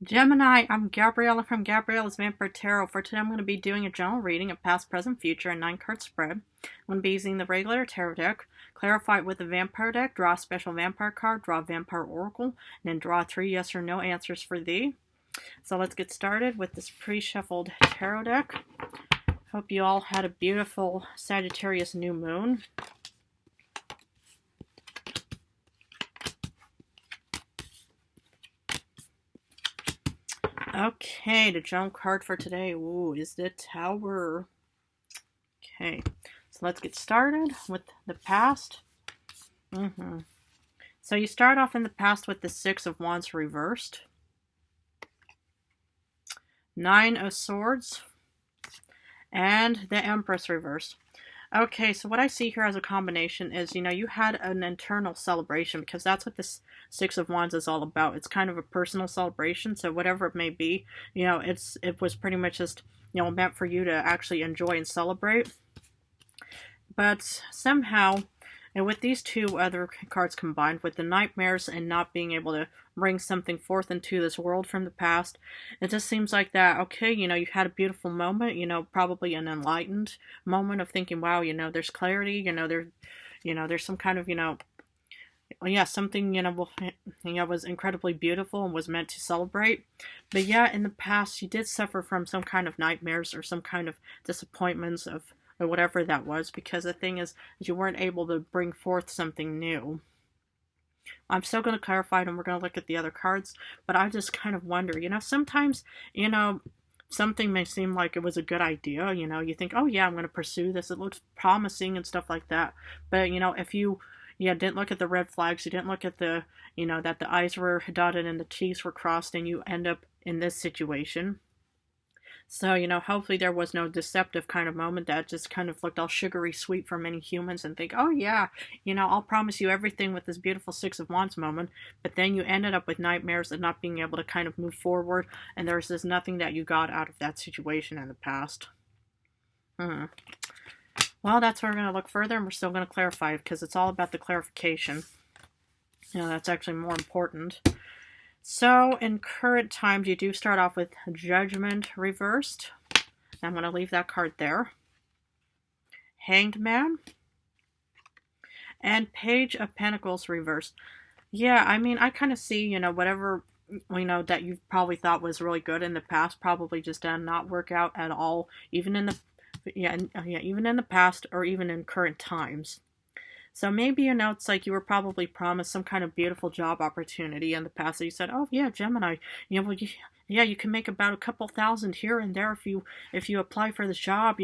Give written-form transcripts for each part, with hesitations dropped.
Gemini, I'm Gabriella from Gabriella's Vampire Tarot. For today, I'm going to be doing a general reading of past, present, future, and 9-card spread. I'm going to be using the regular tarot deck, clarify it with the vampire deck, draw a special vampire card, draw a vampire oracle, and then draw 3 yes or no answers for thee. So let's get started with this pre-shuffled tarot deck. Hope you all had a beautiful Sagittarius new moon. Okay, the general card for today, is the Tower. Okay, so let's get started with the past. So you start off in the past with the 6 of Wands reversed, 9 of Swords, and the Empress reversed. Okay, so what I see here as a combination is, you had an internal celebration, because that's what this 6 of Wands is all about. It's kind of a personal celebration, so whatever it may be, it was pretty much just, meant for you to actually enjoy and celebrate. But somehow, and with these two other cards combined, with the nightmares and not being able to bring something forth into this world from the past, it just seems like that, okay, you had a beautiful moment, probably an enlightened moment of thinking, wow, there's clarity, there's some kind of, something, was incredibly beautiful and was meant to celebrate. But yeah, in the past, you did suffer from some kind of nightmares or some kind of disappointments or whatever that was, because the thing is, you weren't able to bring forth something new. I'm still going to clarify it, and we're going to look at the other cards, but I just kind of wonder, sometimes, something may seem like it was a good idea, you think, oh yeah, I'm going to pursue this, it looks promising and stuff like that, but, if you didn't look at the red flags, you didn't look at the, that the I's were dotted and the T's were crossed, and you end up in this situation. So, hopefully there was no deceptive kind of moment that just kind of looked all sugary sweet for many humans and think, oh yeah, I'll promise you everything with this beautiful 6 of Wands moment, but then you ended up with nightmares and not being able to kind of move forward, and there's just nothing that you got out of that situation in the past. Well, that's where we're going to look further, and we're still going to clarify it, because it's all about the clarification. That's actually more important. So, in current times, you do start off with Judgment reversed. I'm going to leave that card there. Hanged Man. And Page of Pentacles reversed. Yeah, I mean, I kind of see, whatever, that you probably thought was really good in the past probably just did not work out at all, even in the, even in the past or even in current times. So maybe, it's like you were probably promised some kind of beautiful job opportunity in the past. So you said, oh yeah, Gemini, you can make about a couple thousand here and there if you apply for the job,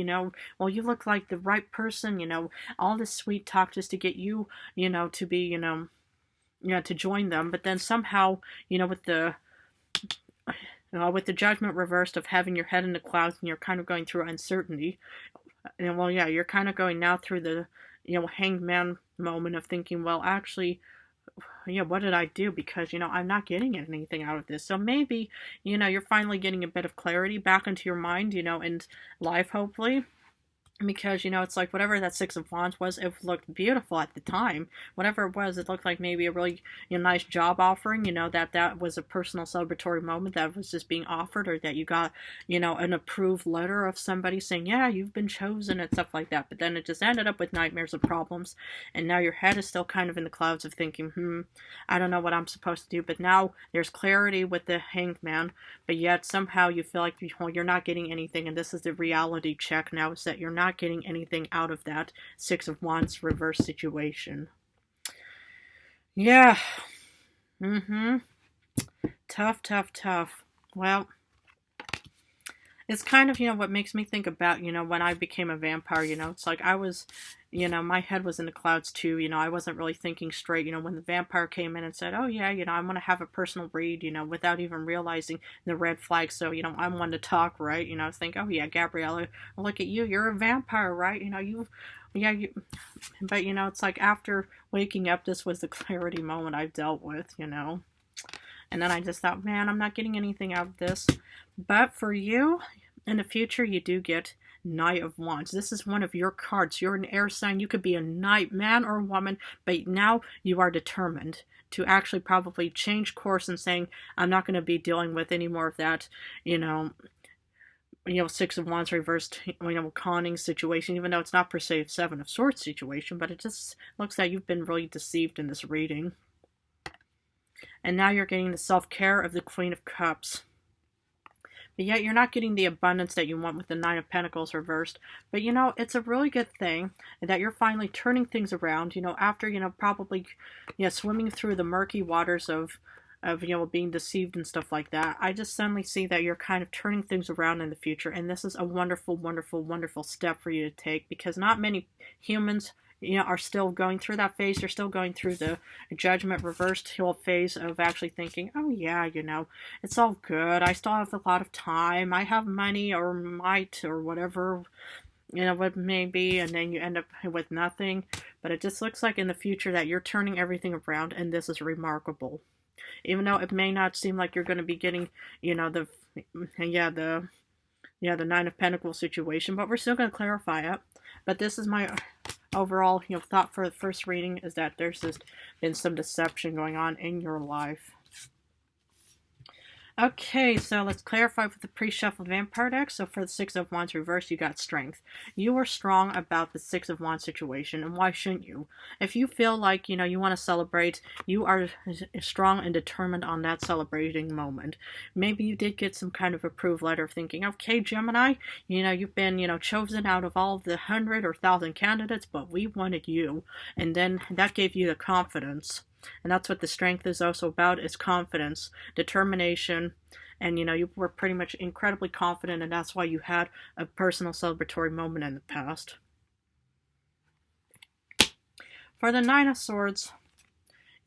well, you look like the right person, all this sweet talk just to get you, to be, to join them. But then somehow, with the Judgment reversed of having your head in the clouds and you're kind of going through uncertainty, and well, yeah, you're kind of going now through the, Hanged Man moment of thinking, well, actually, what did I do? Because, I'm not getting anything out of this. So maybe, you're finally getting a bit of clarity back into your mind, and life, hopefully. Because, it's like whatever that 6 of Wands was, it looked beautiful at the time. Whatever it was, it looked like maybe a really nice job offering, that was a personal celebratory moment that was just being offered, or that you got, an approved letter of somebody saying, yeah, you've been chosen and stuff like that. But then it just ended up with nightmares and problems. And now your head is still kind of in the clouds of thinking, I don't know what I'm supposed to do. But now there's clarity with the Hanged Man, but yet somehow you feel like you're not getting anything. And this is the reality check now, is that you're not getting anything out of that 6 of Wands reverse situation. Yeah. Tough. Well, it's kind of, what makes me think about, when I became a vampire, it's like I was, my head was in the clouds too, I wasn't really thinking straight, when the vampire came in and said, oh yeah, I'm going to have a personal read, without even realizing the red flag. So, I'm one to talk, right? Think, oh yeah, Gabriella, look at you, you're a vampire, right? But it's like after waking up, this was the clarity moment I've dealt with, and then I just thought, man, I'm not getting anything out of this. But for you, in the future, you do get Knight of Wands. This is one of your cards. You're an air sign. You could be a knight, man or woman, but now you are determined to actually probably change course and saying, I'm not going to be dealing with any more of that, Six of Wands reversed, conning situation, even though it's not per se a Seven of Swords situation, but it just looks like you've been really deceived in this reading. And now you're getting the self-care of the Queen of Cups. But yet you're not getting the abundance that you want with the Nine of Pentacles reversed. But, it's a really good thing that you're finally turning things around, after, probably, swimming through the murky waters of being deceived and stuff like that. I just suddenly see that you're kind of turning things around in the future. And this is a wonderful, wonderful, wonderful step for you to take, because not many humans are still going through that phase. You're still going through the judgment reversed phase of actually thinking, oh yeah, it's all good. I still have a lot of time. I have money or might or whatever, what it may be. And then you end up with nothing. But it just looks like in the future that you're turning everything around, and this is remarkable. Even though it may not seem like you're going to be getting, the Nine of Pentacles situation, but we're still going to clarify it. But this is my overall, thought for the first reading, is that there's just been some deception going on in your life. Okay, so let's clarify with the pre-shuffled vampire deck. So for the Six of Wands reverse, you got strength. You are strong about the Six of Wands situation, and why shouldn't you? If you feel like, you want to celebrate, you are strong and determined on that celebrating moment. Maybe you did get some kind of approved letter thinking, okay, Gemini, you've been, chosen out of all of the 100 or 1,000 candidates, but we wanted you. And then that gave you the confidence. And that's what the strength is also about, is confidence, determination, and you were pretty much incredibly confident, and that's why you had a personal celebratory moment in the past. For the Nine of Swords,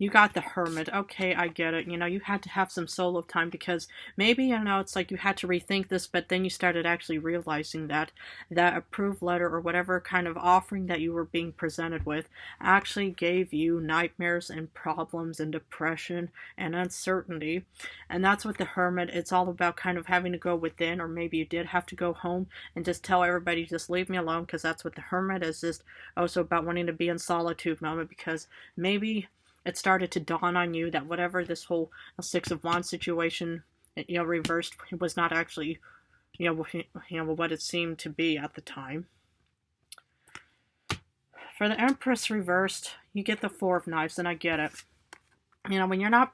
you got the Hermit. Okay, I get it. You had to have some solo time because maybe, it's like you had to rethink this, but then you started actually realizing that that approved letter or whatever kind of offering that you were being presented with actually gave you nightmares and problems and depression and uncertainty. And that's what the Hermit, it's all about, kind of having to go within, or maybe you did have to go home and just tell everybody, just leave me alone, because that's what the Hermit is, just also about wanting to be in solitude moment, because maybe it started to dawn on you that whatever this whole Six of Wands situation, reversed, was not actually, what it seemed to be at the time. For the Empress reversed, you get the Four of Knives, and I get it. When you're not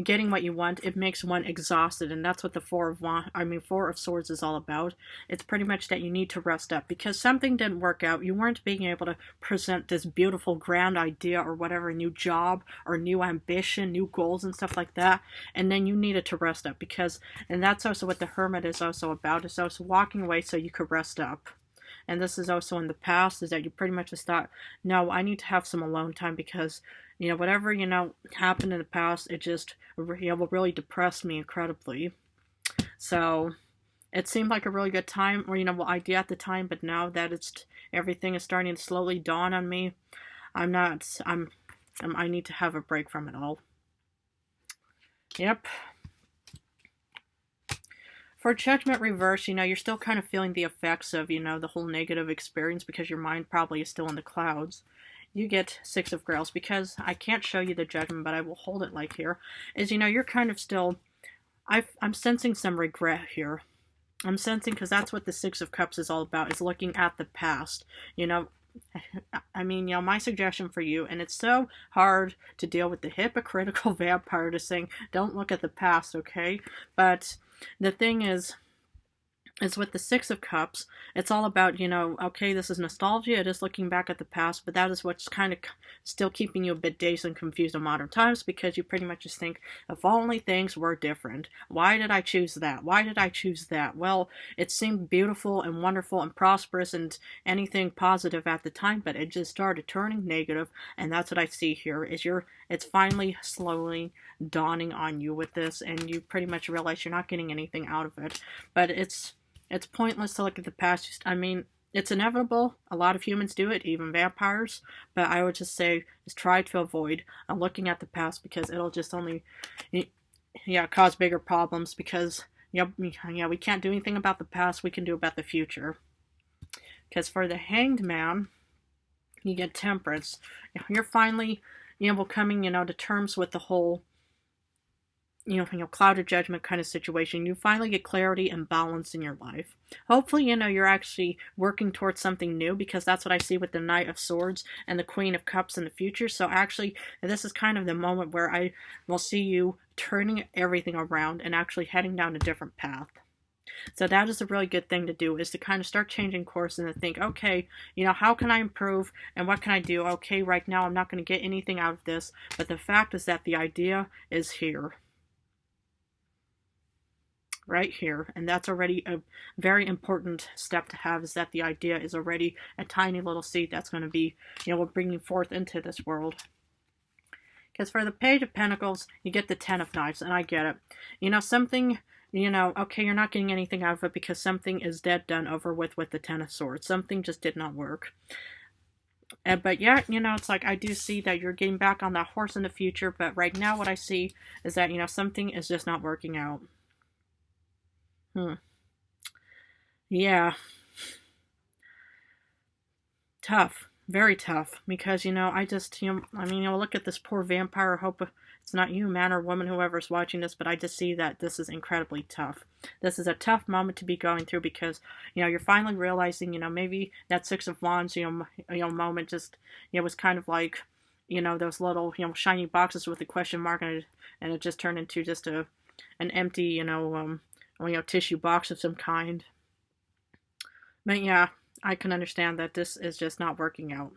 getting what you want, it makes one exhausted, and that's what the Four of Swords is all about. It's pretty much that you need to rest up because something didn't work out. You weren't being able to present this beautiful grand idea or whatever, new job or new ambition, new goals and stuff like that, and then you needed to rest up and that's also what the Hermit is also about. It's also walking away so you could rest up. And this is also in the past, is that you pretty much just thought, no, I need to have some alone time because, whatever, happened in the past, it just, really depressed me incredibly. So it seemed like a really good time, or, idea at the time, but now that everything is starting to slowly dawn on me, I need to have a break from it all. Yep. For Judgment reverse, you're still kind of feeling the effects of, the whole negative experience because your mind probably is still in the clouds. You get Six of Grails because I can't show you the Judgment, but I will hold it like here. Is, you're kind of still, I'm sensing some regret here. I'm sensing, because that's what the Six of Cups is all about, is looking at the past. My suggestion for you, and it's so hard to deal with the hypocritical vampire to saying, don't look at the past, okay? But the thing is with the Six of Cups, it's all about, okay, this is nostalgia, it is looking back at the past, but that is what's kind of still keeping you a bit dazed and confused in modern times, because you pretty much just think, if only things were different. Why did I choose that? Why did I choose that? Well, it seemed beautiful and wonderful and prosperous and anything positive at the time, but it just started turning negative, and that's what I see here, is it's finally slowly dawning on you with this, and you pretty much realize you're not getting anything out of it, but it's pointless to look at the past. It's inevitable. A lot of humans do it, even vampires. But I would just say, just try to avoid looking at the past, because it'll just only, cause bigger problems. Because, we can't do anything about the past. We can do about the future. Because for the Hanged Man, you get temperance. You're finally, coming, to terms with the whole, cloud of judgment kind of situation. You finally get clarity and balance in your life. Hopefully, you're actually working towards something new, because that's what I see with the Knight of Swords and the Queen of Cups in the future. So actually, this is kind of the moment where I will see you turning everything around and actually heading down a different path. So that is a really good thing to do, is to kind of start changing course and to think, okay, how can I improve and what can I do? Okay, right now I'm not going to get anything out of this, but the fact is that the idea is here. Right here. And that's already a very important step to have, is that the idea is already a tiny little seed that's going to be, bringing forth into this world. Because for the Page of Pentacles, you get the Ten of Knives, and I get it. Something, okay, you're not getting anything out of it because something is dead, done, over with the Ten of Swords. Something just did not work. But yeah, it's like I do see that you're getting back on that horse in the future, but right now what I see is that, something is just not working out. Yeah. Tough. Very tough. Because, I just, look at this poor vampire. I hope it's not you, man or woman, whoever's watching this, but I just see that this is incredibly tough. This is a tough moment to be going through because, you're finally realizing, maybe that Six of Wands, moment just, was kind of like, those little, shiny boxes with a question mark, and it just turned into just an empty, tissue box of some kind. But yeah, I can understand that this is just not working out.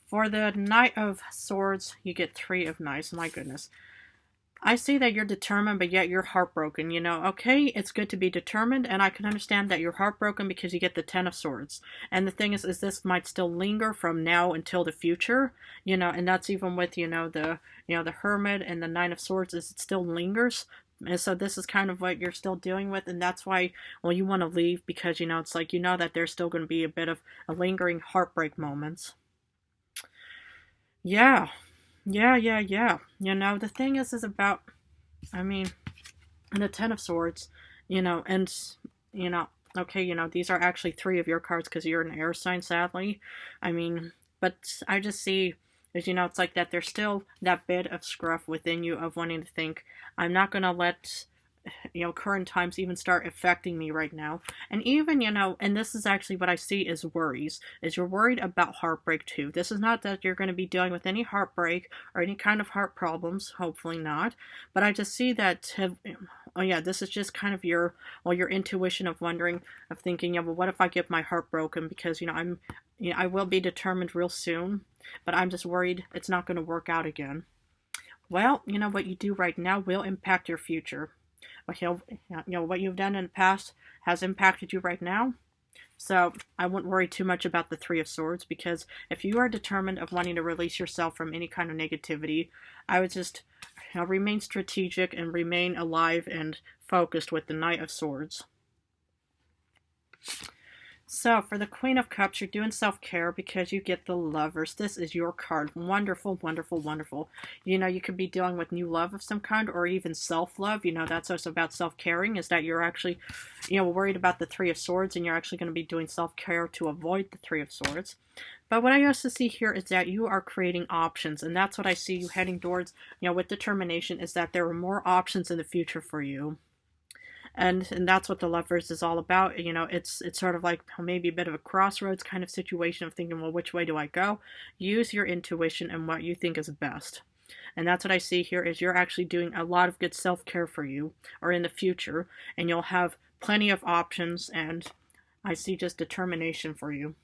For the Knight of Swords, you get Three of Knives. My goodness. I see that you're determined, but yet you're heartbroken, Okay, it's good to be determined, and I can understand that you're heartbroken because you get the Ten of Swords. And the thing is this might still linger from now until the future, and that's even with, the Hermit and the Nine of Swords, is it still lingers. And so this is kind of what you're still dealing with, and that's why, you want to leave, because, it's like, that there's still going to be a bit of a lingering heartbreak moments. Yeah. The thing is about, the Ten of Swords, and, okay, these are actually three of your cards because you're an air sign, sadly. But I just see, is, it's like that there's still that bit of scruff within you of wanting to think, I'm not going to let, current times even start affecting me right now. And even, and this is actually what I see as worries, is you're worried about heartbreak too. This is not that you're going to be dealing with any heartbreak or any kind of heart problems, hopefully not. But I just see that, this is just kind of your intuition of wondering, of thinking, well, what if I get my heart broken? Because, I will be determined real soon, but I'm just worried it's not going to work out again. Well, what you do right now will impact your future. What you've done in the past has impacted you right now. So I wouldn't worry too much about the Three of Swords, because if you are determined of wanting to release yourself from any kind of negativity, I would just remain strategic and remain alive and focused with the Knight of Swords. So, for the Queen of Cups, you're doing self-care because you get the Lovers. This is your card. Wonderful, wonderful, wonderful. You could be dealing with new love of some kind, or even self-love. That's also about self-caring, is that you're actually, worried about the Three of Swords, and you're actually going to be doing self-care to avoid the Three of Swords. But what I also see here is that you are creating options, and that's what I see you heading towards, with determination, is that there are more options in the future for you. And that's what the Lovers is all about. It's sort of like maybe a bit of a crossroads kind of situation of thinking, well, which way do I go? Use your intuition and what you think is best. And that's what I see here, is you're actually doing a lot of good self-care for you, or in the future, and you'll have plenty of options, and I see just determination for you.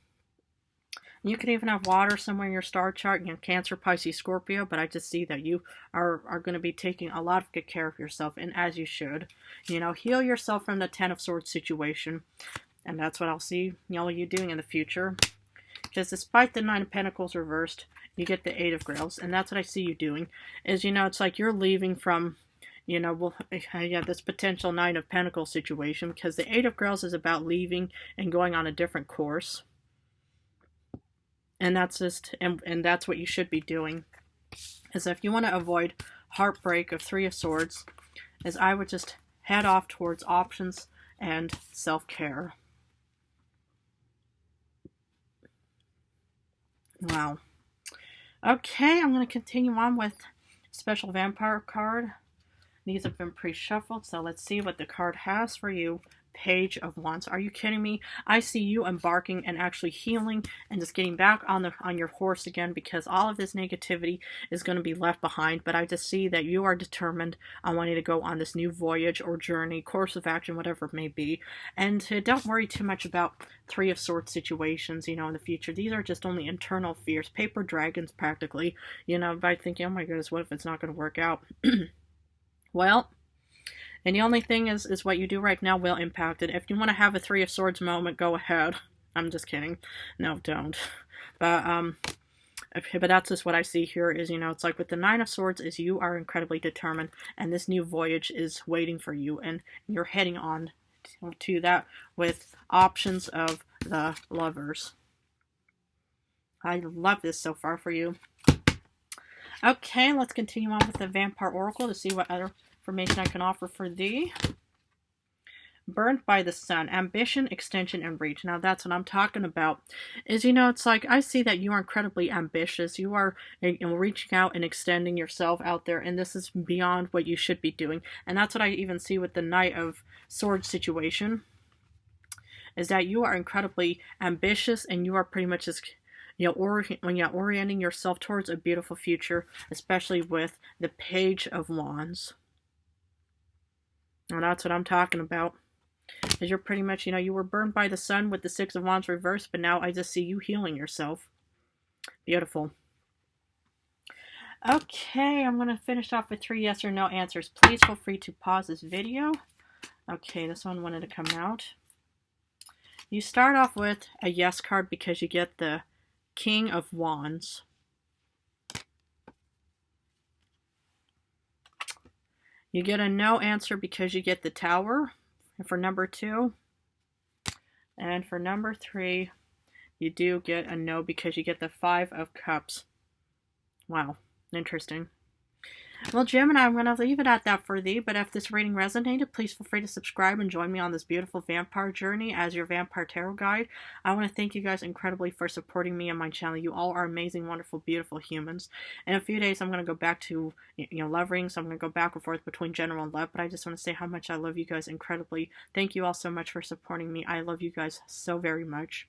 You could even have water somewhere in your star chart, Cancer, Pisces, Scorpio, but I just see that you are going to be taking a lot of good care of yourself, and as you should. Heal yourself from the Ten of Swords situation, and that's what I'll see, you doing in the future. Because despite the Nine of Pentacles reversed, you get the Eight of Grails, and that's what I see you doing, is, it's like you're leaving from, this potential Nine of Pentacles situation, because the Eight of Grails is about leaving and going on a different course. And that's just, and that's what you should be doing. Is if you want to avoid heartbreak of Three of Swords, is I would just head off towards options and self-care. Wow. Okay, I'm going to continue on with special vampire card. These have been pre-shuffled, so let's see what the card has for you. Page of Wands. Are you kidding me? I see you embarking and actually healing and just getting back on your horse again, because all of this negativity is going to be left behind. But I just see that you are determined on wanting to go on this new voyage or journey, course of action, whatever it may be. And don't worry too much about Three of Swords situations, in the future. These are just only internal fears, paper dragons practically, by thinking, oh my goodness, what if it's not going to work out? Well, and the only thing is what you do right now will impact it. If you want to have a Three of Swords moment, go ahead. I'm just kidding. No, don't. But that's just what I see here is, it's like with the Nine of Swords is you are incredibly determined, and this new voyage is waiting for you, and you're heading on to that with options of the Lovers. I love this so far for you. Okay, let's continue on with the Vampire Oracle to see what other information I can offer for thee. Burned by the Sun, ambition, extension, and reach. Now that's what I'm talking about. Is, it's like I see that you are incredibly ambitious. You are reaching out and extending yourself out there, and this is beyond what you should be doing. And that's what I even see with the Knight of Swords situation. Is that you are incredibly ambitious, and you are pretty much just when you're orienting yourself towards a beautiful future, especially with the Page of Wands. And that's what I'm talking about. Because you're pretty much, you were burned by the Sun with the Six of Wands reversed, but now I just see you healing yourself. Beautiful. Okay, I'm going to finish off with 3 yes or no answers. Please feel free to pause this video. Okay, this one wanted to come out. You start off with a yes card because you get the King of Wands. You get a no answer because you get the Tower for number 2. And for number 3, you do get a no because you get the 5 of Cups. Wow, interesting. Well, Gemini, I'm going to leave it at that for thee, but if this reading resonated, please feel free to subscribe and join me on this beautiful vampire journey as your vampire tarot guide. I want to thank you guys incredibly for supporting me and my channel. You all are amazing, wonderful, beautiful humans. In a few days, I'm going to go back to, love rings, so I'm going to go back and forth between general and love, but I just want to say how much I love you guys incredibly. Thank you all so much for supporting me. I love you guys so very much.